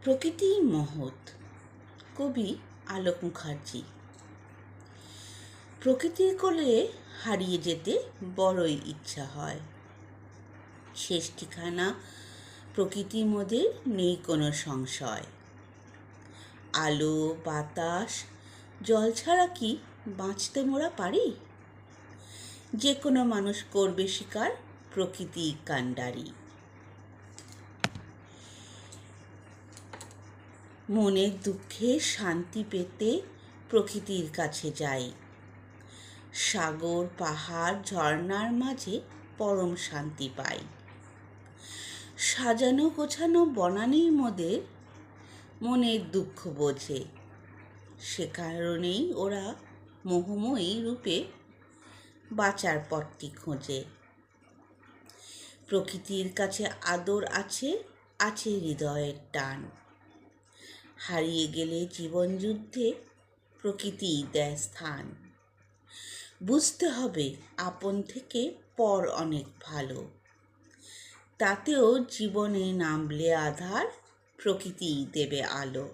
প্রকৃতি মহৎ। কবি আলোক মুখার্জি। প্রকৃতির কোলে হারিয়ে যেতে বড়ই ইচ্ছা হয়। শেষ ঠিকানা প্রকৃতি মোদের নেই কোনো সংশয়। আলো বাতাস জল ছাড়া কি বাঁচতে মোরা পারি? যে কোনো মানুষ করবে স্বীকার প্রকৃতি কাণ্ডারি। মনের দুঃখে শান্তি পেতে প্রকৃতির কাছে যাই। সাগর পাহাড় ঝর্ণার মাঝে পরম শান্তি পাই। সাজানো গোছানো বনানীর মোদের মনের দুঃখ বোঝে। সে কারণেই ওরা মোহময়ী রূপে বাঁচার পথটি খোঁজে। প্রকৃতির কাছে আদর আছে, আছে হৃদয়ের টান। হারিয়ে গেলে জীবন যুদ্ধে প্রকৃতি দেয় স্থান। বুঝতে হবে আপন থেকে পর অনেক ভালো। তাতেও জীবনে নামলে আধার প্রকৃতি দেবে আলো।